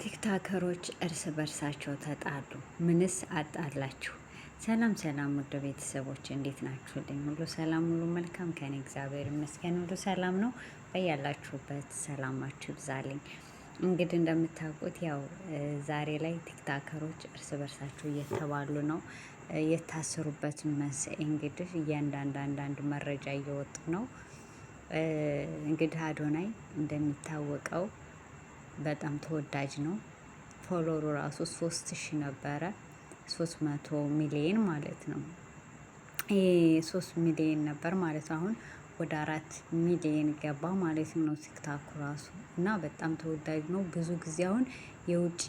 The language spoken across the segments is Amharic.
ቲክታከሮች እርስ በርሳቸው ተጣሉ። ምንስ አጣላችሁ? ሰላም ሰላም፣ ውድ ቤተሰቦች እንዴት ናችሁልኝ? ሁሉ ሰላም፣ ሁሉ መልካም ከኔ እግዚአብሔር ይመስገን፣ ሁሉ ሰላም ነው። በያላችሁበት ሰላማችሁ ይብዛልኝ። እንግዲህ እንደምታውቁት ያው ዛሬ ላይ ቲክታከሮች እርስ በርሳቸው እየተባሉ ነው። የታሰሩበት መንስኤ እንግዲህ አንዳንድ መረጃ እየወጡ ነው። እንግዲህ አዶናይ እንደሚታወቀው በጣም ተወዳጅ ነው። ፎሎወሩ ራሱ 3000 ነበረ፣ 300 ሚሊዮን ማለት ነው። ይሄ 3 ሚሊዮን ነበር ማለት አሁን ወደ 4 ሚሊዮን ገባ ማለት ነው ቲክታኩ ራሱ እና በጣም ተወዳጅ ነው። ብዙ ጊዜ አሁን የውጭ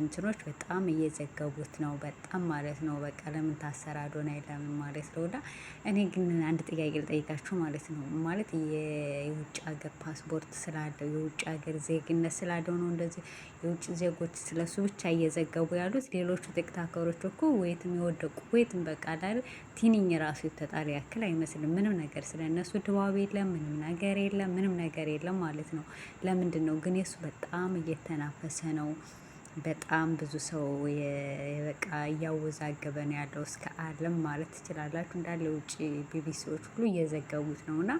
እንትኖች በጣም እየዘገቡት ነው፣ በጣም ማለት ነው። በቃ ለምን ታሰረ አዶናይ ለምን ማለት ነው። እና እኔ ግን አንድ ጥያቄ ልጠይቃችሁ ማለት ነው። ማለት የውጭ ሀገር ፓስፖርት ስላለው የውጭ ሀገር ዜግነት ስላለው ነው እንደዚህ የውጭ ዜጎች ስለሱ ብቻ እየዘገቡ ያሉት? ሌሎቹ ቲክታከሮች እኮ ወይትም የወደቁ ወይትም በቃ ዳር ቲኒኝ ራሱ የተጣለ ያክል አይመስልም። ምንም ነገር ስለነሱ ድባብ የለም፣ ምንም ነገር የለም፣ ምንም ነገር የለም ማለት ነው። ለምንድን ነው ግን የሱ በጣም እየተናፈሰ ነው። በጣም ብዙ ሰው በቃ እያወዛገበ ነው ያለው እስከ ዓለም ማለት ትችላላችሁ። እንዳለ ውጭ ቢቢሲዎች ሁሉ እየዘገቡት ነው። እና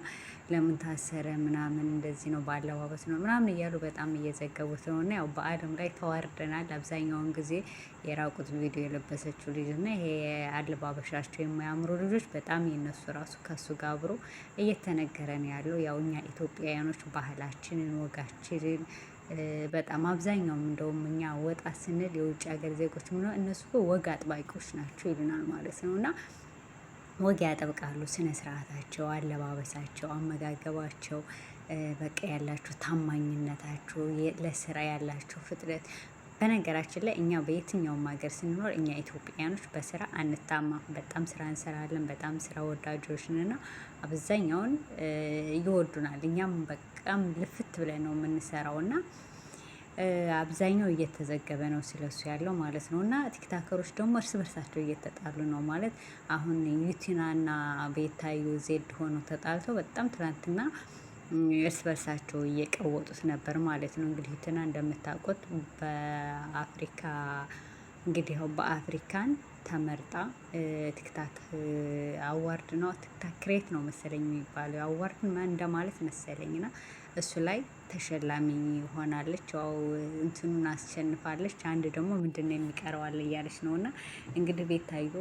ለምን ታሰረ ምናምን እንደዚህ ነው በአለባበስ ነው ምናምን እያሉ በጣም እየዘገቡት ነው። እና ያው በዓለም ላይ ተዋርደናል። አብዛኛውን ጊዜ የራቁት ቪዲዮ የለበሰችው ልጅ እና ይሄ አለባበሻቸው የማያምሩ ልጆች በጣም የነሱ ራሱ ከሱ ጋር አብሮ እየተነገረ ነው ያለው። ያው እኛ ኢትዮጵያውያኖች ባህላችንን ወጋችንን በጣም አብዛኛውም እንደውም እኛ ወጣ ስንል የውጭ ሀገር ዜጎች ምን እነሱ ወግ አጥባቂዎች ናቸው ይሉናል ማለት ነው። እና ወግ ያጠብቃሉ፣ ስነ ስርዓታቸው፣ አለባበሳቸው፣ አመጋገባቸው፣ በቃ ያላቸው ታማኝነታቸው፣ ለስራ ያላቸው ፍጥነት። በነገራችን ላይ እኛ በየትኛውም ሀገር ስንኖር እኛ ኢትዮጵያውያኖች በስራ አንታማም። በጣም ስራ እንሰራለን። በጣም ስራ ወዳጆች ነን እና አብዛኛውን ይወዱናል። እኛም በጣም ልፍት ብለን ነው የምንሰራው እና አብዛኛው እየተዘገበ ነው ስለሱ ያለው ማለት ነው። እና ቲክታከሮች ደግሞ እርስ በርሳቸው እየተጣሉ ነው ማለት አሁን ዩቲናና ቤታዩ ዜድ ሆነው ተጣልተው በጣም ትናንትና እርስ በርሳቸው እየቀወጡት ነበር ማለት ነው። እንግዲህ ዩቲና እንደምታውቁት በአፍሪካ እንግዲህ ያው በአፍሪካን ተመርጣ ቲክታክ አዋርድ ነው ቲክታክ ክሬት ነው መሰለኝ የሚባለው አዋርድ እንደማለት መሰለኝና እሱ ላይ ተሸላሚ ሆናለች። ያው እንትኑን አስሸንፋለች። አንድ ደግሞ ምንድነው የሚቀረው አለ እያለች ነውና እንግዲህ ቤታዮ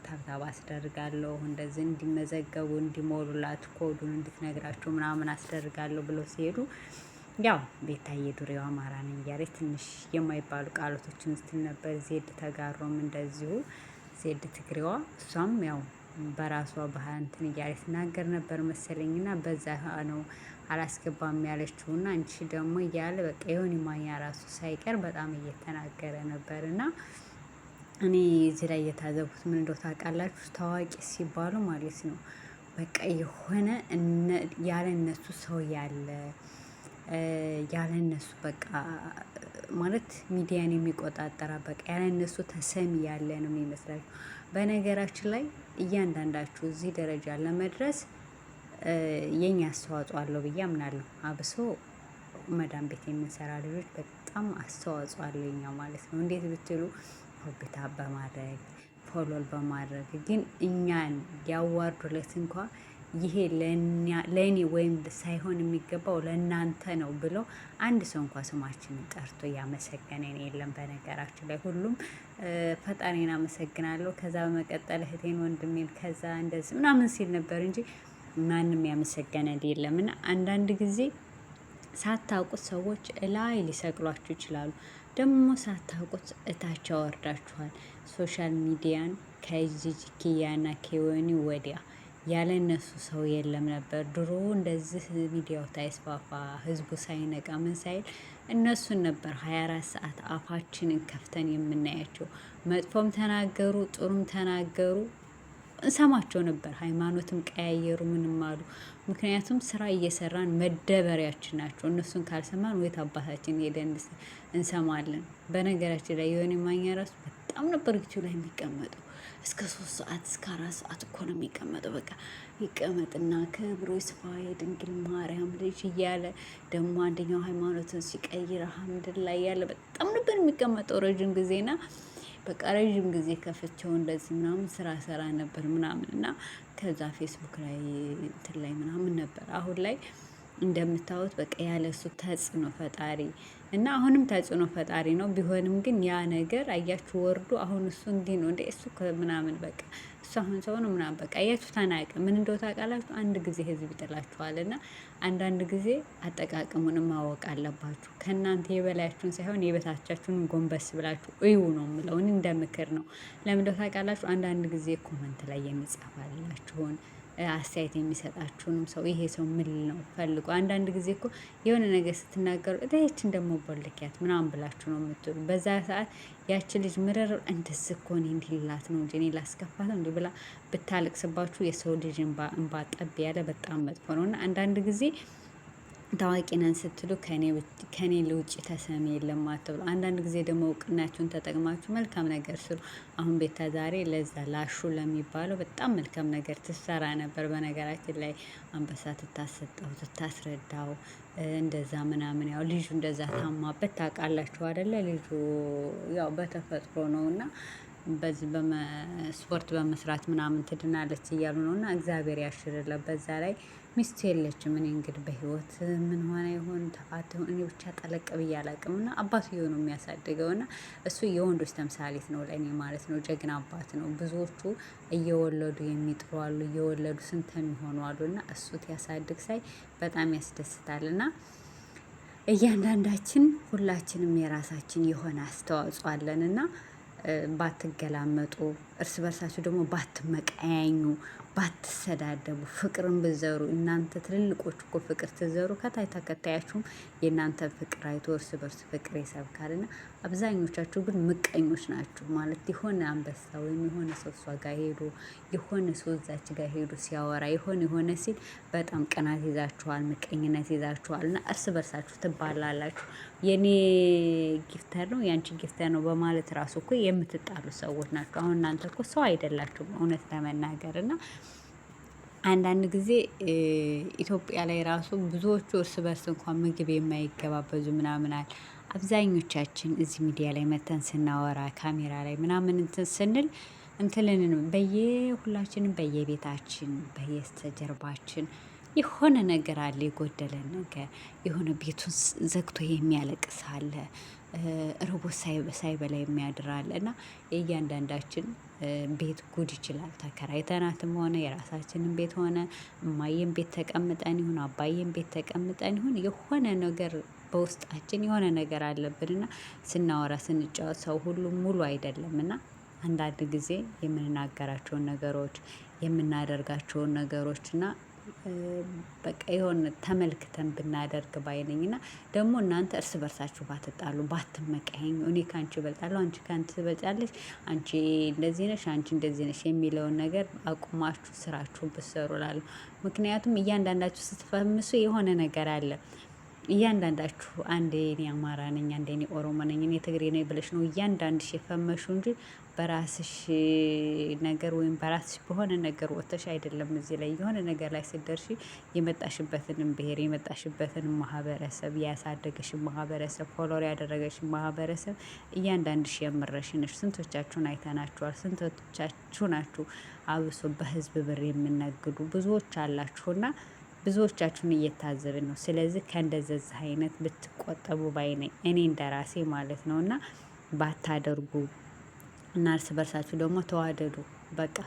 ታብታብ አስደርጋለሁ እንደዚህ እንዲመዘገቡ እንዲሞሉላት ኮዱን እንድትነግራቸው ምናምን አስደርጋለሁ ብለው ሲሄዱ ያው ቤታዬ ዱሬው አማራ ነኝ እያለች ትንሽ የማይባሉ ቃላቶችን ስትል ነበር። ዜድ ተጋሮም እንደዚሁ ዜድ ትግሬዋ እሷም ያው በራሷ ባህንትን እያለች ትናገር ነበር መሰለኝና በዛ ነው አላስገባም ያለችውና አንቺ ደግሞ እያለ በቃ የሆነ ማኛ ራሱ ሳይቀር በጣም እየተናገረ ነበርና እኔ እዚህ ላይ የታዘቡት ምን እንደው ታውቃላችሁ? ታዋቂ ሲባሉ ማለት ነው በቃ የሆነ ያለ እነሱ ሰው ያለ እነሱ በቃ ማለት ሚዲያን የሚቆጣጠራ በቃ ያለ እነሱ ተሰሚ ያለ ነው የሚመስላችሁ። በነገራችን ላይ እያንዳንዳችሁ እዚህ ደረጃ ለመድረስ የኛ አስተዋጽኦ አለው ብዬ አምናለሁ። አብሶ መዳም ቤት የምንሰራ ልጆች በጣም አስተዋጽኦ አለው የኛ ማለት ነው። እንዴት ብትሉ ሆቢታ በማድረግ ፎሎል በማድረግ ግን እኛን ያዋርዱለት እንኳ ይሄ ለእኔ ወይም ሳይሆን የሚገባው ለእናንተ ነው ብሎ አንድ ሰው እንኳ ስማችንን ጠርቶ ያመሰገነን የለም። በነገራችን ላይ ሁሉም ፈጣሪን አመሰግናለሁ፣ ከዛ በመቀጠል እህቴን፣ ወንድሜን ከዛ እንደዚህ ምናምን ሲል ነበር እንጂ ማንም ያመሰገነን የለም። እና አንዳንድ ጊዜ ሳታውቁት ሰዎች ላይ ሊሰቅሏችሁ ይችላሉ። ደግሞ ሳታውቁት እታች ያወርዳችኋል። ሶሻል ሚዲያን ከጂጂ ኪያና ከወኒ ወዲያ ያለ እነሱ ሰው የለም ነበር። ድሮ እንደዚህ ሚዲያው ታይስፋፋ ህዝቡ ሳይነቃ ምን ሳይል እነሱን ነበር 24 ሰዓት አፋችንን ከፍተን የምናያቸው። መጥፎም ተናገሩ ጥሩም ተናገሩ እንሰማቸው ነበር። ሃይማኖትም ቀያየሩ ምንም አሉ። ምክንያቱም ስራ እየሰራን መደበሪያችን ናቸው። እነሱን ካልሰማን ወይት አባታችን ሄደን እንሰማለን። በነገራችን ላይ የሆነ ማኛ ራሱ በጣም ነበር ዩቲዩብ ላይ የሚቀመጠው እስከ 3 ሰዓት እስከ 4 ሰዓት እኮ ነው የሚቀመጠው። በቃ ይቀመጥና ክብሩ ይስፋ የድንግል ማርያም ልጅ እያለ ደግሞ አንደኛው ሃይማኖትን ሲቀይር አልሐምዱሊላህ እያለ በጣም ነበር የሚቀመጠው ረጅም ጊዜና በቃ ረጅም ጊዜ ከፍቼው እንደዚህ ምናምን ስራ ሰራ ነበር ምናምን እና ከዛ ፌስቡክ ላይ እንትን ላይ ምናምን ነበር። አሁን ላይ እንደምታዩት በቃ ያለ እሱ ተጽዕኖ ፈጣሪ እና አሁንም ተጽዕኖ ፈጣሪ ነው። ቢሆንም ግን ያ ነገር አያችሁ ወርዶ አሁን እሱ እንዲህ ነው እንደ እሱ ምናምን በቃ እሱ አሁን ሰው ነው ምናምን በቃ አያችሁ ተናቀ ምን እንደው ታውቃላችሁ። አንድ ጊዜ ህዝብ ይጥላችኋል እና አንዳንድ ጊዜ አጠቃቀሙንም ማወቅ አለባችሁ። ከእናንተ የበላያችሁን ሳይሆን የበታቻችሁን ጎንበስ ብላችሁ እዩ ነው የምለው። እኔ እንደ ምክር ነው። ለምን እንደው ታውቃላችሁ አንዳንድ ጊዜ ኮመንት ላይ የሚጻፋላችሁን አስተያየት የሚሰጣችሁንም ሰው ይሄ ሰው ምን ነው ፈልጎ አንዳንድ ጊዜ እኮ የሆነ ነገር ስትናገሩ እታችን ደግሞ ቦልኪያት ምናምን ብላችሁ ነው የምትሉ። በዛ ሰዓት ያቺ ልጅ ምረር እንደዚህ እኮ እኔ እንዲላት ነው እንጂ እኔ ላስከፋት እንዲ ብላ ብታለቅስባችሁ የሰው ልጅ እንባ ጠብ ያለ በጣም መጥፎ ነው እና አንዳንድ ጊዜ ታዋቂ ነን ስትሉ ከኔ ለውጭ ተሰሚ የለም አትብሉ። አንዳንድ ጊዜ ደግሞ እውቅናችሁን ተጠቅማችሁ መልካም ነገር ስሩ። አሁን ቤታ ዛሬ ለዛ ላሹ ለሚባለው በጣም መልካም ነገር ትሰራ ነበር። በነገራችን ላይ አንበሳ ትታሰጠው ትታስረዳው እንደዛ ምናምን ያው ልጁ እንደዛ ታማበት ታውቃላችሁ አይደለ? ልጁ ያው በተፈጥሮ ነው እና በዚህ ስፖርት በመስራት ምናምን ትድናለች እያሉ ነው እና እግዚአብሔር ያሽርለት። በዛ ላይ ሚስቱ የለችም። እኔ እንግዲህ በህይወት ምን ሆነ ይሆን ተፋት ይሆን እኔ ብቻ ጠለቅ ብዬ አላውቅም። እና አባትየው ነው የሚያሳድገው እና እሱ የወንዶች ተምሳሌት ነው ለእኔ ማለት ነው። ጀግና አባት ነው። ብዙዎቹ እየወለዱ የሚጥሩ አሉ፣ እየወለዱ ስንት የሚሆኑ አሉ። እና እሱት ያሳድግ ሳይ በጣም ያስደስታል። እና እያንዳንዳችን ሁላችንም የራሳችን የሆነ አስተዋጽኦ አለን እና ባትገላመጡ እርስ በርሳችሁ ደግሞ ባትመቀያኙ፣ ባትሰዳደቡ፣ ፍቅርን ብዘሩ። እናንተ ትልልቆች እኮ ፍቅር ትዘሩ ከታይ ተከታያችሁም የእናንተ ፍቅር አይቶ እርስ በርስ ፍቅር ይሰብካልና፣ አብዛኞቻችሁ ግን ምቀኞች ናችሁ። ማለት የሆነ አንበሳ ወይም የሆነ ሰው እሷ ጋር ሄዶ የሆነ ሰው እዛች ጋር ሄዶ ሲያወራ የሆነ ሲል በጣም ቅናት ይዛችኋል፣ ምቀኝነት ይዛችኋል እና እርስ በርሳችሁ ትባላላችሁ። የኔ ጊፍተር ነው ያንቺ ጊፍተር ነው በማለት ራሱ እኮ የምትጣሉ ሰዎች ናቸው። አሁን እናንተ እኮ ሰው አይደላችሁም እውነት ለመናገር እና አንዳንድ ጊዜ ኢትዮጵያ ላይ ራሱ ብዙዎቹ እርስ በርስ እንኳን ምግብ የማይገባበዙ ምናምን አለ። አብዛኞቻችን እዚህ ሚዲያ ላይ መተን ስናወራ ካሜራ ላይ ምናምን እንትን ስንል እንትልንን ሁላችንም በየቤታችን በየስተጀርባችን የሆነ ነገር አለ፣ የጎደለን ነገር የሆነ ቤቱን ዘግቶ የሚያለቅስ አለ፣ ርቦ ሳይበላ የሚያድር አለ እና የእያንዳንዳችን ቤት ጉድ ይችላል። ተከራይተናትም ሆነ የራሳችንን ቤት ሆነ እማዬን ቤት ተቀምጠን ይሁን አባዬን ቤት ተቀምጠን ይሁን የሆነ ነገር በውስጣችን የሆነ ነገር አለብንና ስናወራ ስንጫወት ሰው ሁሉ ሙሉ አይደለምና አንዳንድ ጊዜ የምንናገራቸውን ነገሮች የምናደርጋቸውን ነገሮችና በቃ የሆነ ተመልክተን ብናደርግ ባይነኝና ደግሞ እናንተ እርስ በርሳችሁ ባትጣሉ ባትመቀኝ፣ እኔ ካንቺ እበልጣለሁ አንቺ ካንቺ ትበልጫለሽ፣ አንቺ እንደዚህ ነሽ አንቺ እንደዚህ ነሽ የሚለውን ነገር አቁማችሁ ስራችሁን ብትሰሩ እላለሁ። ምክንያቱም እያንዳንዳችሁ ስትፈምሱ የሆነ ነገር አለ። እያንዳንዳችሁ አንዴ እኔ አማራ ነኝ አንዴ እኔ ኦሮሞ ነኝ እኔ ትግሬ ነኝ ብለሽ ነው እያንዳንድሽ የፈመሹ እንጂ በራስሽ ነገር ወይም በራስሽ በሆነ ነገር ወጥተሽ አይደለም። እዚህ ላይ የሆነ ነገር ላይ ስትደርሺ የመጣሽበትንም ብሄር የመጣሽበትን ማህበረሰብ ያሳደገሽን ማህበረሰብ ፎሎር ያደረገሽን ማህበረሰብ እያንዳንድሽ የምረሽ ነሽ። ስንቶቻችሁን አይተናችኋል። ስንቶቻችሁ ናችሁ አብሶ በህዝብ ብር የምነግዱ ብዙዎች አላችሁና ብዙዎቻችሁን እየታዘብን ነው። ስለዚህ ከእንደዚህ አይነት ብትቆጠቡ ባይ ነኝ እኔ እንደራሴ ማለት ነው። እና ባታደርጉ እና እርስ በርሳችሁ ደግሞ ተዋደዱ። በቃ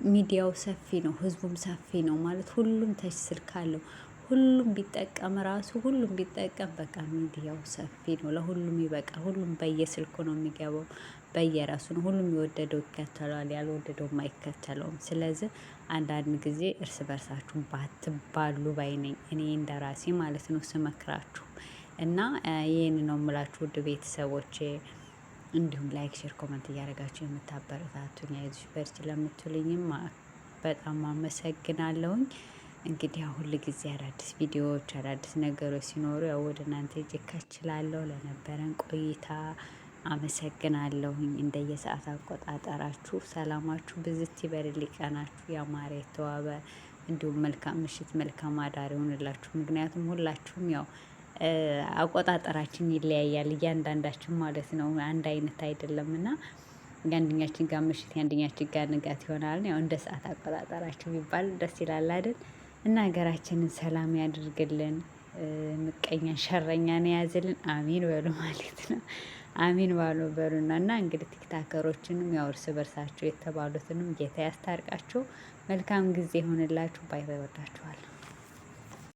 ሚዲያው ሰፊ ነው፣ ህዝቡም ሰፊ ነው ማለት ሁሉም ተች ስልክ አለው። ሁሉም ቢጠቀም ሁሉም ቢጠቀም በቃ ሚዲያው ሰፊ ነው፣ ለሁሉም ይበቃ። ሁሉም በየስልኩ ነው የሚገባው፣ በየራሱ ነው። ሁሉም የወደደው ይከተለዋል፣ ያልወደደውም አይከተለውም። ስለዚህ አንዳንድ ጊዜ እርስ በርሳችሁ ባትባሉ ባይ ነኝ እኔ እንደራሴ ማለት ነው ስመክራችሁ። እና ይህን ነው የምላችሁ ውድ ቤተሰቦቼ። እንዲሁም ላይክ፣ ሼር፣ ኮመንት እያደረጋችሁ የምታበረታቱኝ አይዞሽ በርቺ ለምትሉኝም በጣም አመሰግናለሁኝ። እንግዲህ ሁል ጊዜ አዳዲስ ቪዲዮዎች አዳዲስ ነገሮች ሲኖሩ ያው ወደ እናንተ እችላለሁ። ለነበረን ቆይታ አመሰግናለሁኝ። እንደየሰዓት አቆጣጠራችሁ ሰላማችሁ ብዝት ይበልልኝ። ቀናችሁ ያማረ የተዋበ እንዲሁም መልካም ምሽት መልካም አዳር ይሆንላችሁ። ምክንያቱም ሁላችሁም ያው አቆጣጠራችን ይለያያል እያንዳንዳችን ማለት ነው። አንድ አይነት አይደለም እና የአንደኛችን ጋር ምሽት የአንደኛችን ጋር ንጋት ይሆናል። ያው እንደ ሰዓት አቆጣጠራችሁ ቢባል ደስ ይላል አይደል? እና ሀገራችንን ሰላም ያድርግልን። ምቀኛን ሸረኛን የያዝልን አሚን በሉ ማለት ነው። አሚን ባሉ በሉና እና እንግዲህ ቲክታከሮችንም ያው እርስ በርሳቸው የተባሉትንም ጌታ ያስታርቃቸው። መልካም ጊዜ ይሆንላችሁ። ባይ ባይ። ወዳችኋል።